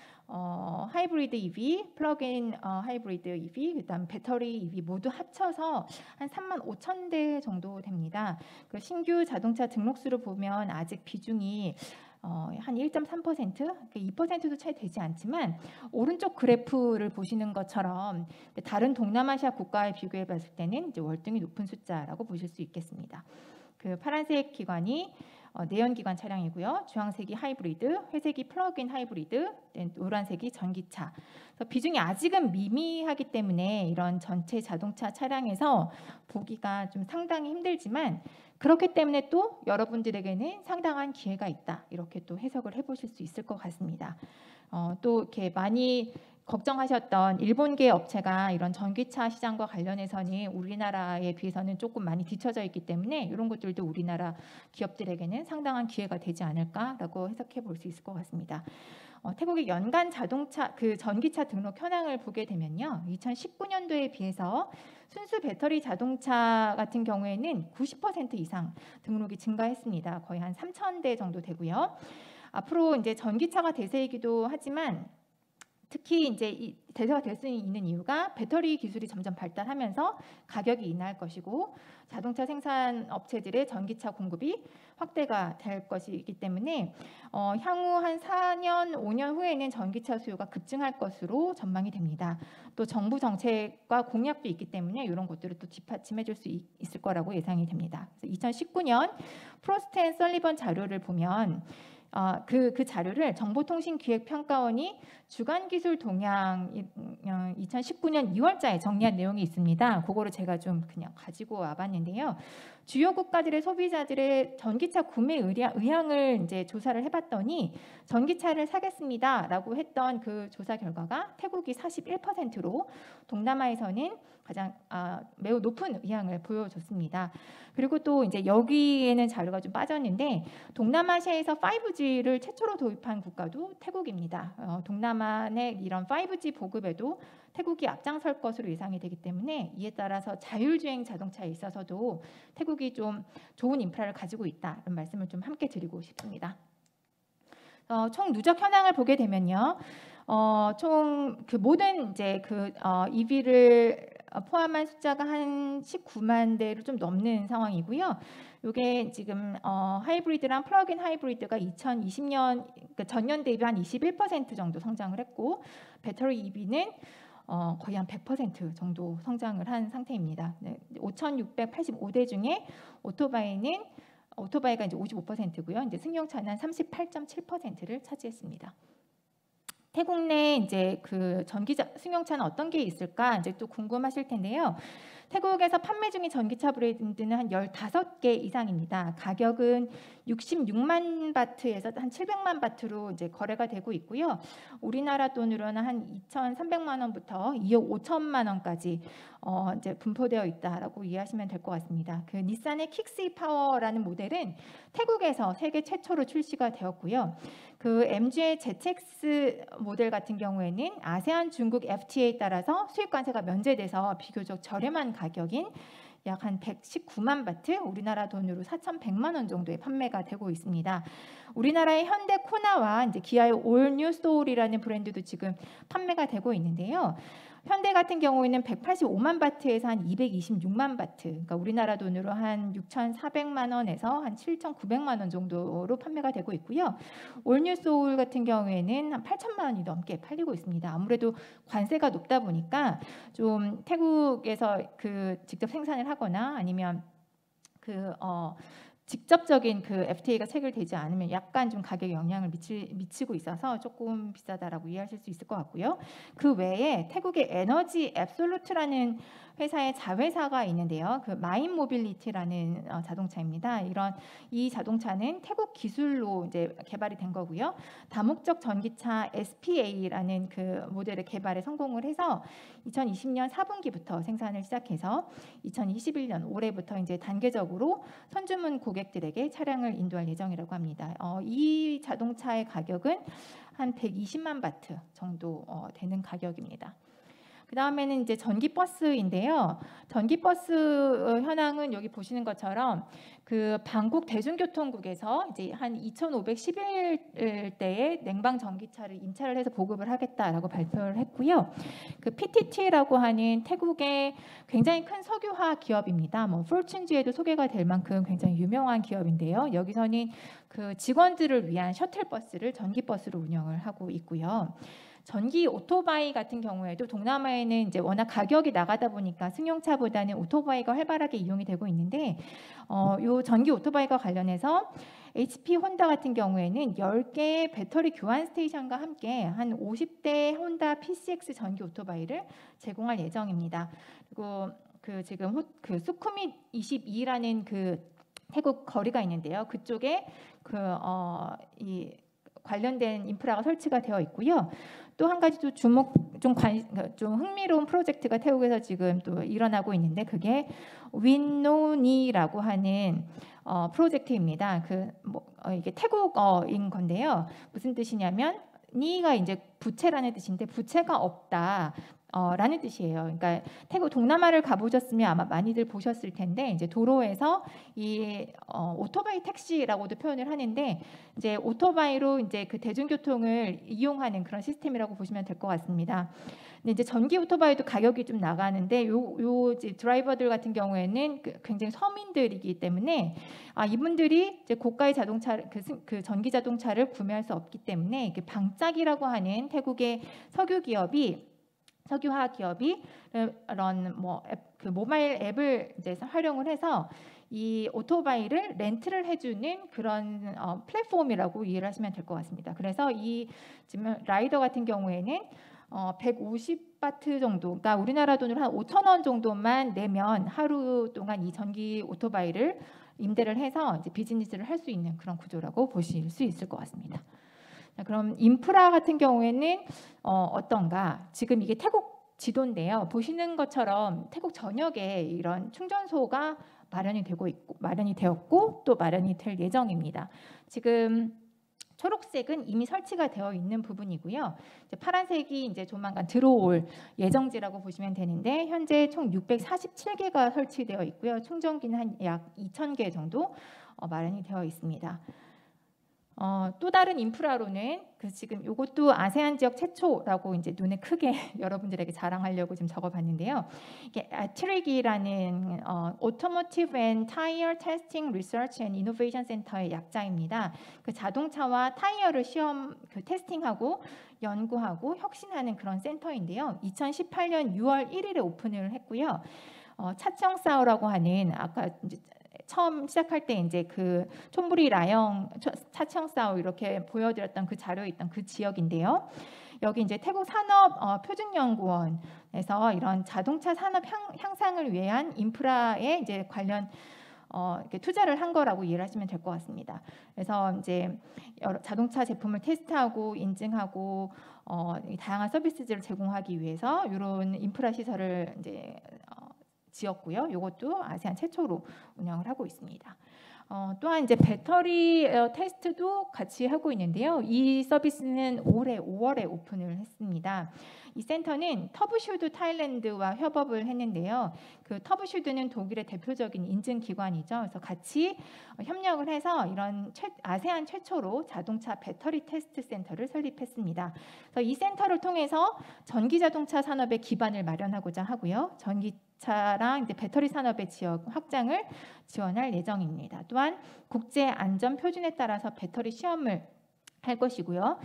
하이브리드 EV, 플러그인 하이브리드 EV, 그다음 배터리 EV 모두 합쳐서 한 3만 5천 대 정도 됩니다. 그 신규 자동차 등록수를 보면 아직 비중이 한 1.3%, 2%도 채 되지 않지만 오른쪽 그래프를 보시는 것처럼 다른 동남아시아 국가에 비교해 봤을 때는 이제 월등히 높은 숫자라고 보실 수 있겠습니다. 그 파란색 기관이 내연기관 차량이고요. 주황색이 하이브리드, 회색이 플러그인 하이브리드, 노란색이 전기차. 그래서 비중이 아직은 미미하기 때문에 이런 전체 자동차 차량에서 보기가 좀 상당히 힘들지만 그렇기 때문에 또 여러분들에게는 상당한 기회가 있다. 이렇게 또 해석을 해보실 수 있을 것 같습니다. 또 이렇게 많이 걱정하셨던 일본계 업체가 이런 전기차 시장과 관련해서는 우리나라에 비해서는 조금 많이 뒤처져 있기 때문에 이런 것들도 우리나라 기업들에게는 상당한 기회가 되지 않을까라고 해석해 볼 수 있을 것 같습니다. 태국의 연간 자동차 전기차 등록 현황을 보게 되면요, 2019년도에 비해서 순수 배터리 자동차 같은 경우에는 90% 이상 등록이 증가했습니다. 거의 한 3천 대 정도 되고요. 앞으로 이제 전기차가 대세이기도 하지만 특히 이제 이 대세가 될 수 있는 이유가 배터리 기술이 점점 발달하면서 가격이 인하할 것이고 자동차 생산 업체들의 전기차 공급이 확대가 될 것이기 때문에 향후 한 4년, 5년 후에는 전기차 수요가 급증할 것으로 전망이 됩니다. 또 정부 정책과 공약도 있기 때문에 이런 것들을 또 뒷받침해 줄 수 있을 거라고 예상이 됩니다. 그래서 2019년 프로스트 앤 설리번 자료를 보면 그 자료를 정보통신기획평가원이 주간기술 동향 2019년 2월자에 정리한 내용이 있습니다. 그거를 제가 좀 그냥 가지고 와봤는데요. 주요 국가들의 소비자들의 전기차 구매 의향을 이제 조사를 해봤더니 전기차를 사겠습니다라고 했던 그 조사 결과가 태국이 41%로 동남아에서는 가장 매우 높은 의향을 보여줬습니다. 그리고 또 이제 여기에는 자료가 좀 빠졌는데 동남아시아에서 5G를 최초로 도입한 국가도 태국입니다. 동남아 내 이런 5G 보급에도 태국이 앞장설 것으로 예상이 되기 때문에 이에 따라서 자율주행 자동차에 있어서도 태국이 좀 좋은 인프라를 가지고 있다 이런 말씀을 좀 함께 드리고 싶습니다. 총 누적 현황을 보게 되면요, 총 그 모든 이제 EV를 포함한 숫자가 한 19만 대를 좀 넘는 상황이고요. 이게 지금 하이브리드랑 플러그인 하이브리드가 2020년 그러니까 전년 대비 한 21% 정도 성장을 했고 배터리 EV는 거의 한 100% 정도 성장을 한 상태입니다. 5,685대 중에 오토바이가 이제 55%고요. 이제 승용차는 한 38.7%를 차지했습니다. 태국 내 이제 그 승용차는 어떤 게 있을까 이제 또 궁금하실 텐데요. 태국에서 판매 중인 전기차 브랜드는 한 15개 이상입니다. 가격은 66만 바트에서 한 700만 바트로 이제 거래가 되고 있고요. 우리나라 돈으로는 한 2,300만 원부터 2억 5천만 원까지 이제 분포되어 있다라고 이해하시면 될 것 같습니다. 그 닛산의 킥스 파워라는 모델은 태국에서 세계 최초로 출시가 되었고요. 그 MG의 ZX 모델 같은 경우에는 아세안 중국 FTA에 따라서 수입 관세가 면제돼서 비교적 저렴한 가격인 약 한 119만 바트, 우리나라 돈으로 4,100만 원 정도에 판매가 되고 있습니다. 우리나라의 현대 코나와 이제 기아의 올 뉴 소울이라는 브랜드도 지금 판매가 되고 있는데요. 현대 같은 경우에는 185만 바트에서 한 226만 바트, 그러니까 우리나라 돈으로 한 6,400만 원에서 한 7,900만 원 정도로 판매가 되고 있고요. 올뉴 소울 같은 경우에는 한 8천만 원이 넘게 팔리고 있습니다. 아무래도 관세가 높다 보니까 좀 태국에서 직접 생산을 하거나 아니면 직접적인 FTA가 체결되지 않으면 약간 좀 가격에 영향을 미치고 있어서 조금 비싸다라고 이해하실 수 있을 것 같고요. 그 외에 태국의 에너지 앱솔루트라는 회사의 자회사가 있는데요. 그 마인 모빌리티라는 자동차입니다. 이 자동차는 태국 기술로 이제 개발이 된 거고요. 다목적 전기차 SPA라는 그 모델의 개발에 성공을 해서 2020년 4분기부터 생산을 시작해서 2021년 올해부터 이제 단계적으로 선주문 고객들에게 차량을 인도할 예정이라고 합니다. 이 자동차의 가격은 한 120만 바트 정도 되는 가격입니다. 그 다음에는 이제 전기버스인데요. 전기버스 현황은 여기 보시는 것처럼 그 방콕 대중교통국에서 이제 한 2,511대의 냉방 전기차를 임차를 해서 보급을 하겠다라고 발표를 했고요. 그 PTT라고 하는 태국의 굉장히 큰 석유화 기업입니다. 뭐 포춘지에도 소개가 될 만큼 굉장히 유명한 기업인데요. 여기서는 그 직원들을 위한 셔틀버스를 전기버스로 운영을 하고 있고요. 전기 오토바이 같은 경우에도 동남아에는 이제 워낙 가격이 나가다 보니까 승용차보다는 오토바이가 활발하게 이용이 되고 있는데 요 전기 오토바이와 관련해서 HP 혼다 같은 경우에는 10개의 배터리 교환 스테이션과 함께 한 50대 혼다 PCX 전기 오토바이를 제공할 예정입니다. 그리고 그 지금 그 수쿠밋 22라는 그 태국 거리가 있는데요. 그쪽에 이 관련된 인프라가 설치가 되어 있고요. 또 한 가지 또 좀 흥미로운 프로젝트가 태국에서 지금 또 일어나고 있는데 그게 윈노니라고 하는 프로젝트입니다. 이게 태국어인 건데요. 무슨 뜻이냐면 니가 이제 부채라는 뜻인데 부채가 없다. 라는 뜻이에요. 그러니까 태국 동남아를 가보셨으면 아마 많이들 보셨을 텐데 이제 도로에서 이 오토바이 택시라고도 표현을 하는데 이제 오토바이로 이제 그 대중교통을 이용하는 그런 시스템이라고 보시면 될 것 같습니다. 근데 이제 전기 오토바이도 가격이 좀 나가는데 요 이제 드라이버들 같은 경우에는 굉장히 서민들이기 때문에 이분들이 이제 고가의 자동차 그 전기 자동차를 구매할 수 없기 때문에 방짝이라고 하는 태국의 석유화 기업이 이런 그 모바일 앱을 이제 활용을 해서 이 오토바이를 렌트를 해주는 그런 플랫폼이라고 이해를 하시면 될 것 같습니다. 그래서 이 지금 라이더 같은 경우에는 150바트 정도, 그러니까 우리나라 돈으로 한 5,000원 정도만 내면 하루 동안 이 전기 오토바이를 임대를 해서 이제 비즈니스를 할 수 있는 그런 구조라고 보실 수 있을 것 같습니다. 그럼 인프라 같은 경우에는 어떤가? 지금 이게 태국 지도인데요. 보시는 것처럼 태국 전역에 이런 충전소가 마련이 되었고 또 마련이 될 예정입니다. 지금 초록색은 이미 설치가 되어 있는 부분이고요. 이제 파란색이 이제 조만간 들어올 예정지라고 보시면 되는데 현재 총 647개가 설치되어 있고요. 충전기는 한 약 2,000개 정도 마련이 되어 있습니다. 또 다른 인프라로는 지금 이것도 아세안 지역 최초라고 이제 눈에 크게 여러분들에게 자랑하려고 좀 적어봤는데요. 이게 아트릭이라는 Automotive and Tire Testing Research and Innovation Center의 약자입니다. 그 자동차와 타이어를 테스팅하고 연구하고 혁신하는 그런 센터인데요. 2018년 6월 1일에 오픈을 했고요. 차청사오라고 하는 아까 이제 처음 시작할 때 이제 그 촌부리 라영 차청사오 이렇게 보여드렸던 그 자료에 있던 그 지역인데요. 여기 이제 태국 산업 표준연구원에서 이런 자동차 산업 향상을 위한 인프라에 이제 관련 이렇게 투자를 한 거라고 이해를 하시면 될 것 같습니다. 그래서 이제 여러 자동차 제품을 테스트하고 인증하고 다양한 서비스들을 제공하기 위해서 이런 인프라 시설을 이제 지었고요. 이것도 아세안 최초로 운영을 하고 있습니다. 또한 이제 배터리 테스트도 같이 하고 있는데요. 이 서비스는 올해 5월에 오픈을 했습니다. 이 센터는 터브슈드 타일랜드와 협업을 했는데요. 그 터브슈드는 독일의 대표적인 인증기관이죠. 그래서 같이 협력을 해서 이런 아세안 최초로 자동차 배터리 테스트 센터를 설립했습니다. 그래서 이 센터를 통해서 전기자동차 산업의 기반을 마련하고자 하고요. 전기차랑 이제 배터리 산업의 지역 확장을 지원할 예정입니다. 또한 국제 안전 표준에 따라서 배터리 시험을 할 것이고요.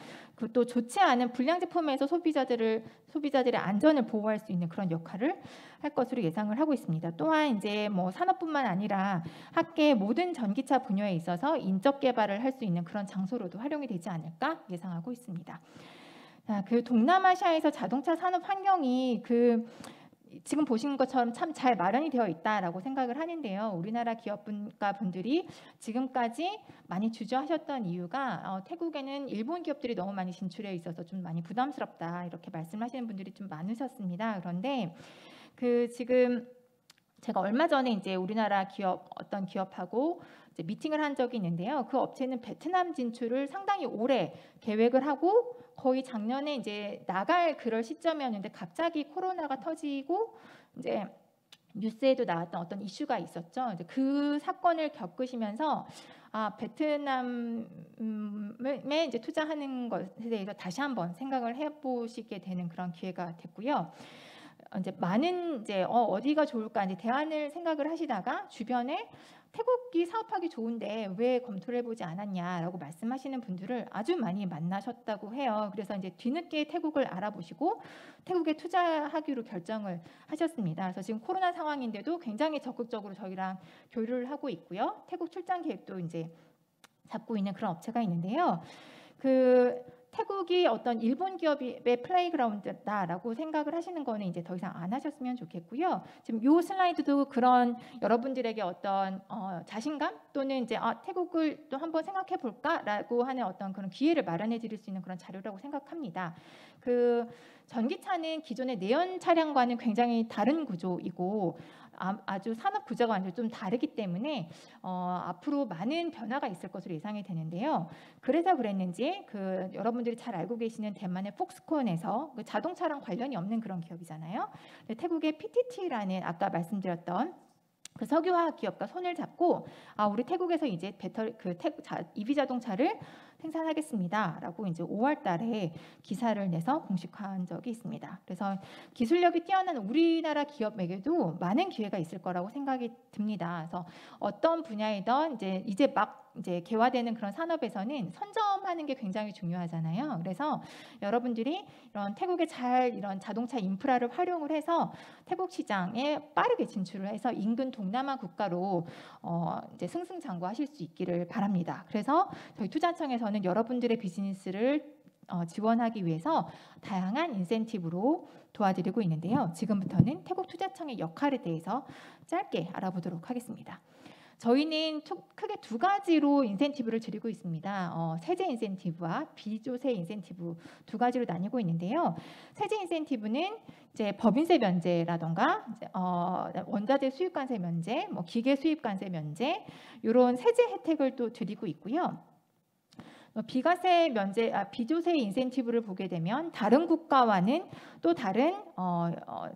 또 좋지 않은 불량 제품에서 소비자들의 안전을 보호할 수 있는 그런 역할을 할 것으로 예상을 하고 있습니다. 또한 이제 뭐 산업뿐만 아니라 학계 모든 전기차 분야에 있어서 인적 개발을 할 수 있는 그런 장소로도 활용이 되지 않을까 예상하고 있습니다. 자, 그 동남아시아에서 자동차 산업 환경이 지금 보신 것처럼 참 잘 마련이 되어 있다라고 생각을 하는데요. 우리나라 기업가 분들이 지금까지 많이 주저하셨던 이유가 태국에는 일본 기업들이 너무 많이 진출해 있어서 좀 많이 부담스럽다 이렇게 말씀하시는 분들이 좀 많으셨습니다. 그런데 지금 제가 얼마 전에 이제 우리나라 어떤 기업하고 이제 미팅을 한 적이 있는데요. 그 업체는 베트남 진출을 상당히 오래 계획을 하고 거의 작년에 이제 나갈 그럴 시점이었는데 갑자기 코로나가 터지고 이제 뉴스에도 나왔던 어떤 이슈가 있었죠. 이제 그 사건을 겪으시면서 베트남에 이제 투자하는 것에 대해서 다시 한번 생각을 해보시게 되는 그런 기회가 됐고요. 이제 많은 이제 어디가 좋을까 이제 대안을 생각을 하시다가 주변에 태국이 사업하기 좋은데 왜 검토를 해보지 않았냐라고 말씀하시는 분들을 아주 많이 만나셨다고 해요. 그래서 이제 뒤늦게 태국을 알아보시고 태국에 투자하기로 결정을 하셨습니다. 그래서 지금 코로나 상황인데도 굉장히 적극적으로 저희랑 교류를 하고 있고요. 태국 출장 계획도 이제 잡고 있는 그런 업체가 있는데요. 태국이 어떤 일본 기업의 플레이그라운드다라고 생각을 하시는 거는 이제 더 이상 안 하셨으면 좋겠고요. 지금 이 슬라이드도 그런 여러분들에게 어떤 자신감 또는 이제 태국을 또 한번 생각해 볼까라고 하는 어떤 그런 기회를 마련해 드릴 수 있는 그런 자료라고 생각합니다. 전기차는 기존의 내연 차량과는 굉장히 다른 구조이고 아주 산업 구조가 완전히 좀 다르기 때문에 앞으로 많은 변화가 있을 것으로 예상이 되는데요. 그래서 그랬는지 여러분들이 잘 알고 계시는 대만의 폭스콘에서 자동차랑 관련이 없는 그런 기업이잖아요. 태국의 PTT라는 아까 말씀드렸던 석유화학 기업과 손을 잡고 우리 태국에서 이제 EV 자동차를 생산하겠습니다라고 이제 5월달에 기사를 내서 공식화한 적이 있습니다. 그래서 기술력이 뛰어난 우리나라 기업에게도 많은 기회가 있을 거라고 생각이 듭니다. 그래서 어떤 분야이든 이제 막 개화되는 그런 산업에서는 선점하는 게 굉장히 중요하잖아요. 그래서 여러분들이 이런 태국에 이런 자동차 인프라를 활용을 해서 태국 시장에 빠르게 진출을 해서 인근 동남아 국가로 이제 승승장구하실 수 있기를 바랍니다. 그래서 저희 투자청에서는 여러분들의 비즈니스를 지원하기 위해서 다양한 인센티브로 도와드리고 있는데요. 지금부터는 태국 투자청의 역할에 대해서 짧게 알아보도록 하겠습니다. 저희는 크게 두 가지로 인센티브를 드리고 있습니다. 세제 인센티브와 비조세 인센티브 두 가지로 나뉘고 있는데요. 세제 인센티브는 이제 법인세 면제라던가 원자재 수입관세 면제, 기계 수입관세 면제 이런 세제 혜택을 또 드리고 있고요. 비과세 면제, 비조세 인센티브를 보게 되면 다른 국가와는 또 다른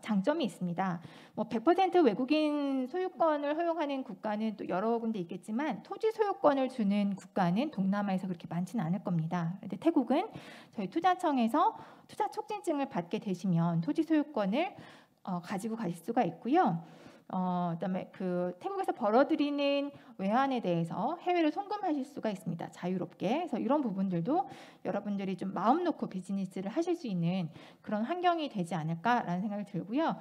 장점이 있습니다. 100% 외국인 소유권을 허용하는 국가는 또 여러 군데 있겠지만 토지 소유권을 주는 국가는 동남아에서 그렇게 많지는 않을 겁니다. 그런데 태국은 저희 투자청에서 투자 촉진증을 받게 되시면 토지 소유권을 가지고 가실 수가 있고요. 그다음에 태국에서 벌어들이는 외환에 대해서 해외로 송금하실 수가 있습니다. 자유롭게. 그래서 이런 부분들도 여러분들이 좀 마음 놓고 비즈니스를 하실 수 있는 그런 환경이 되지 않을까라는 생각이 들고요.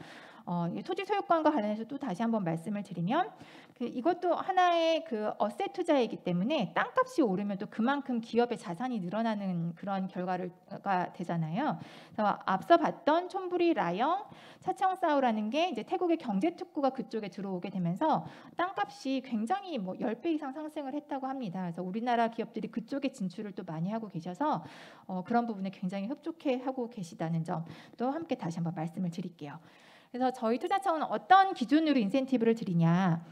토지 소유권과 관련해서 또 다시 한번 말씀을 드리면 이것도 하나의 어셋 투자이기 때문에 땅값이 오르면 또 그만큼 기업의 자산이 늘어나는 그런 결과가 되잖아요. 그래서 앞서 봤던 촌부리 라영, 차청사우라는 게 이제 태국의 경제 특구가 그쪽에 들어오게 되면서 땅값이 굉장히 10배 이상 상승을 했다고 합니다. 그래서 우리나라 기업들이 그쪽에 진출을 또 많이 하고 계셔서 그런 부분에 굉장히 흡족해하고 계시다는 점도 함께 다시 한번 말씀을 드릴게요. 그래서 저희 투자청은 어떤 기준으로 인센티브를 드리냐?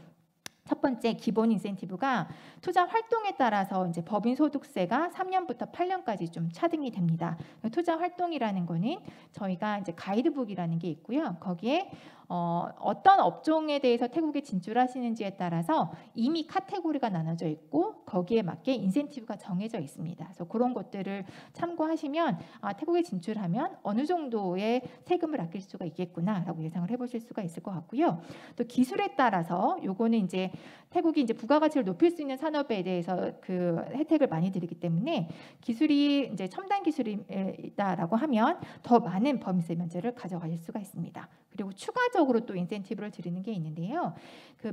첫 번째 기본 인센티브가 투자 활동에 따라서 이제 법인 소득세가 3년부터 8년까지 좀 차등이 됩니다. 투자 활동이라는 거는 저희가 이제 가이드북이라는 게 있고요. 거기에 어떤 업종에 대해서 태국에 진출하시는지에 따라서 이미 카테고리가 나눠져 있고 거기에 맞게 인센티브가 정해져 있습니다. 그래서 그런 것들을 참고하시면 태국에 진출하면 어느 정도의 세금을 아낄 수가 있겠구나라고 예상을 해보실 수가 있을 것 같고요. 또 기술에 따라서 요거는 이제 태국이 이제 부가가치를 높일 수 있는 산업에 대해서 혜택을 많이 드리기 때문에 기술이 이제 첨단 기술이다라고 하면 더 많은 법인세 면제를 가져가실 수가 있습니다. 그리고 추가적으로 또 인센티브를 드리는 게 있는데요.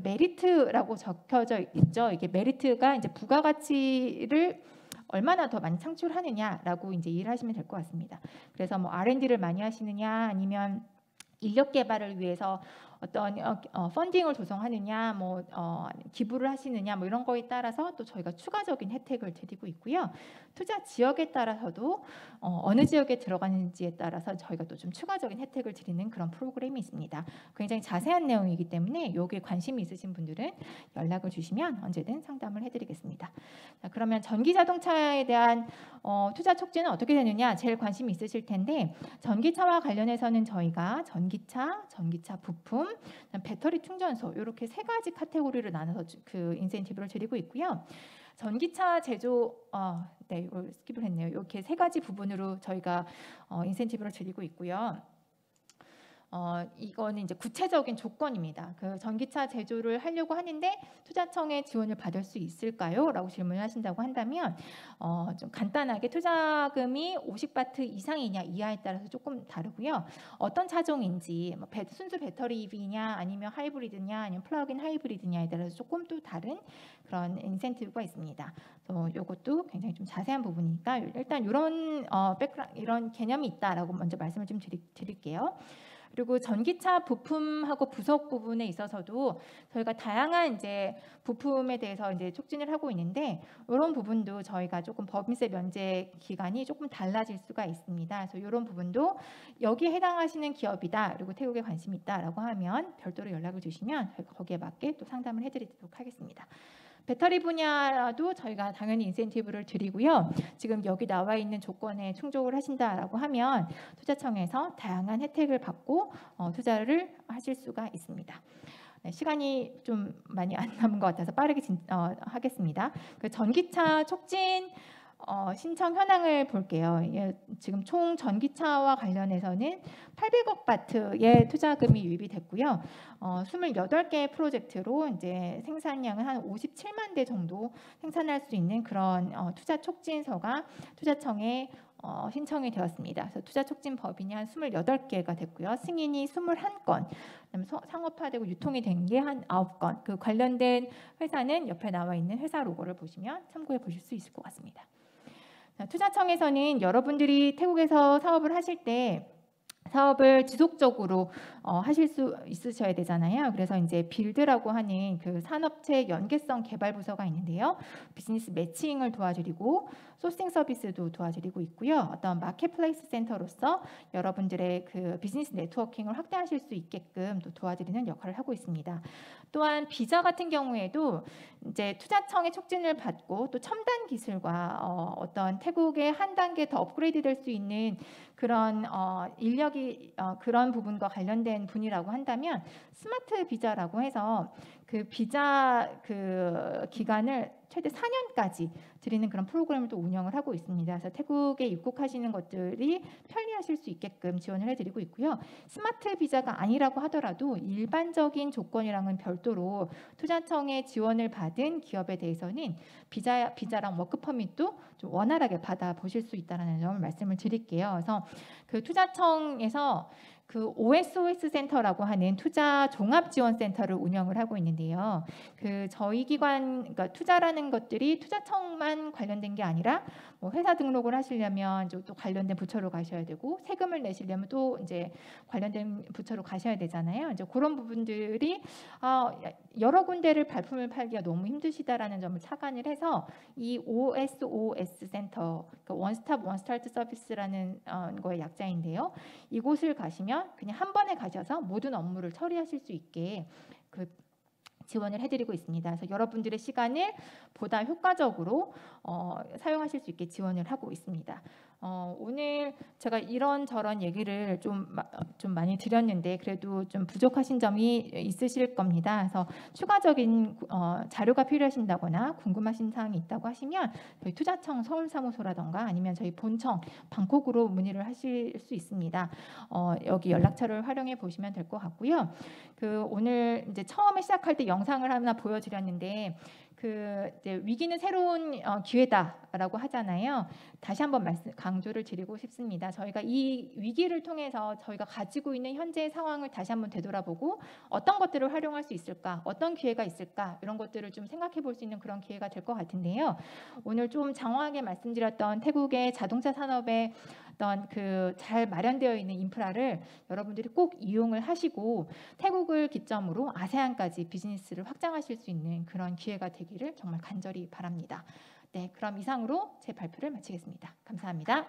메리트라고 적혀져 있죠. 이게 메리트가 이제 부가가치를 얼마나 더 많이 창출하느냐라고 이제 이해를 하시면 될 것 같습니다. 그래서 R&D를 많이 하시느냐 아니면 인력 개발을 위해서 어떤 펀딩을 조성하느냐, 뭐 기부를 하시느냐, 뭐 이런 거에 따라서 또 저희가 추가적인 혜택을 드리고 있고요. 투자 지역에 따라서도 어느 지역에 들어가는지에 따라서 저희가 또 좀 추가적인 혜택을 드리는 그런 프로그램이 있습니다. 굉장히 자세한 내용이기 때문에 여기에 관심이 있으신 분들은 연락을 주시면 언제든 상담을 해드리겠습니다. 자, 그러면 전기 자동차에 대한 투자 촉진은 어떻게 되느냐, 제일 관심이 있으실 텐데 전기차와 관련해서는 저희가 전기차 부품, 배터리 충전소 이렇게 세 가지 카테고리로 나눠서 그 인센티브를 드리고 있고요. 전기차 제조, 네, 이거 스킵을 했네요. 이렇게 세 가지 부분으로 저희가 인센티브를 드리고 있고요. 이거는 이제 구체적인 조건입니다. 그 전기차 제조를 하려고 하는데 투자청의 지원을 받을 수 있을까요? 라고 질문을 하신다고 한다면 좀 간단하게 투자금이 50바트 이상이냐 이하에 따라서 조금 다르고요. 어떤 차종인지 뭐 순수 배터리 EV냐 아니면 하이브리드냐 아니면 플러그인 하이브리드냐에 따라서 조금 또 다른 그런 인센티브가 있습니다. 이것도 굉장히 좀 자세한 부분이니까 일단 이런 개념이 있다라고 먼저 말씀을 좀 드릴게요. 그리고 전기차 부품하고 부속 부분에 있어서도 저희가 다양한 이제 부품에 대해서 이제 촉진을 하고 있는데 이런 부분도 저희가 조금 법인세 면제 기간이 조금 달라질 수가 있습니다. 그래서 이런 부분도 여기에 해당하시는 기업이다, 그리고 태국에 관심이 있다라고 하면 별도로 연락을 주시면 저희가 거기에 맞게 또 상담을 해드리도록 하겠습니다. 배터리 분야도 저희가 당연히 인센티브를 드리고요. 지금 여기 나와 있는 조건에 충족을 하신다라고 하면 투자청에서 다양한 혜택을 받고 투자를 하실 수가 있습니다. 네, 시간이 좀 많이 안 남은 것 같아서 빠르게 하겠습니다. 그 전기차 촉진 신청 현황을 볼게요. 지금 총 전기차와 관련해서는 800억 바트의 투자금이 유입이 됐고요. 28개 프로젝트로 이제 생산량은 한 57만 대 정도 생산할 수 있는 그런 투자 촉진서가 투자청에 신청이 되었습니다. 그래서 투자 촉진 법인이 한 28개가 됐고요. 승인이 21건, 그다음에 상업화되고 유통이 된 게 한 9건. 그 관련된 회사는 옆에 나와 있는 회사 로고를 보시면 참고해 보실 수 있을 것 같습니다. 투자청에서는 여러분들이 태국에서 사업을 하실 때 사업을 지속적으로 하실 수 있으셔야 되잖아요. 그래서 이제 빌드라고 하는 그 산업체 연계성 개발 부서가 있는데요. 비즈니스 매칭을 도와드리고 소싱 서비스도 도와드리고 있고요. 어떤 마켓플레이스 센터로서 여러분들의 그 비즈니스 네트워킹을 확대하실 수 있게끔 또 도와드리는 역할을 하고 있습니다. 또한 비자 같은 경우에도 이제 투자청의 촉진을 받고 또 첨단 기술과 어떤 태국의 한 단계 더 업그레이드 될 수 있는 그런 인력이 그런 부분과 관련된 분이라고 한다면 스마트 비자라고 해서 그 비자 그 기간을 최대 4년까지 드리는 그런 프로그램을 또 운영을 하고 있습니다. 그래서 태국에 입국하시는 것들이 편리하실 수 있게끔 지원을 해드리고 있고요. 스마트 비자가 아니라고 하더라도 일반적인 조건이랑은 별도로 투자청의 지원을 받은 기업에 대해서는 비자랑 워크퍼밋도 좀 원활하게 받아보실 수 있다는 점을 말씀을 드릴게요. 그래서 그 투자청에서 그 OSOS 센터라고 하는 투자 종합 지원 센터를 운영을 하고 있는데요. 그 저희 기관, 그러니까 투자라는 것들이 투자청만 관련된 게 아니라 뭐 회사 등록을 하시려면 또 관련된 부처로 가셔야 되고 세금을 내시려면 또 이제 관련된 부처로 가셔야 되잖아요. 이제 그런 부분들이 여러 군데를 발품을 팔기가 너무 힘드시다라는 점을 착안을 해서 이 OSOS 센터, 그러니까 원스톱 원스타트 서비스라는 거의 약자인데요. 이곳을 가시면 그냥 한 번에 가셔서 모든 업무를 처리하실 수 있게 그 지원을 해드리고 있습니다. 그래서 여러분들의 시간을 보다 효과적으로 사용하실 수 있게 지원을 하고 있습니다. 오늘 제가 이런저런 얘기를 좀 많이 드렸는데 그래도 좀 부족하신 점이 있으실 겁니다. 그래서 추가적인 자료가 필요하신다거나 궁금하신 사항이 있다고 하시면 저희 투자청 서울사무소라던가 아니면 저희 본청 방콕으로 문의를 하실 수 있습니다. 여기 연락처를 활용해 보시면 될 것 같고요. 그 오늘 이제 처음에 시작할 때 영상을 하나 보여드렸는데 이제 위기는 새로운 기회다라고 하잖아요. 다시 한번 강조를 드리고 싶습니다. 저희가 이 위기를 통해서 저희가 가지고 있는 현재의 상황을 다시 한번 되돌아보고 어떤 것들을 활용할 수 있을까, 어떤 기회가 있을까 이런 것들을 좀 생각해 볼 수 있는 그런 기회가 될 것 같은데요. 오늘 좀 장황하게 말씀드렸던 태국의 자동차 산업의 어떤 잘 마련되어 있는 인프라를 여러분들이 꼭 이용을 하시고 태국을 기점으로 아세안까지 비즈니스를 확장하실 수 있는 그런 기회가 되기를 정말 간절히 바랍니다. 네, 그럼 이상으로 제 발표를 마치겠습니다. 감사합니다.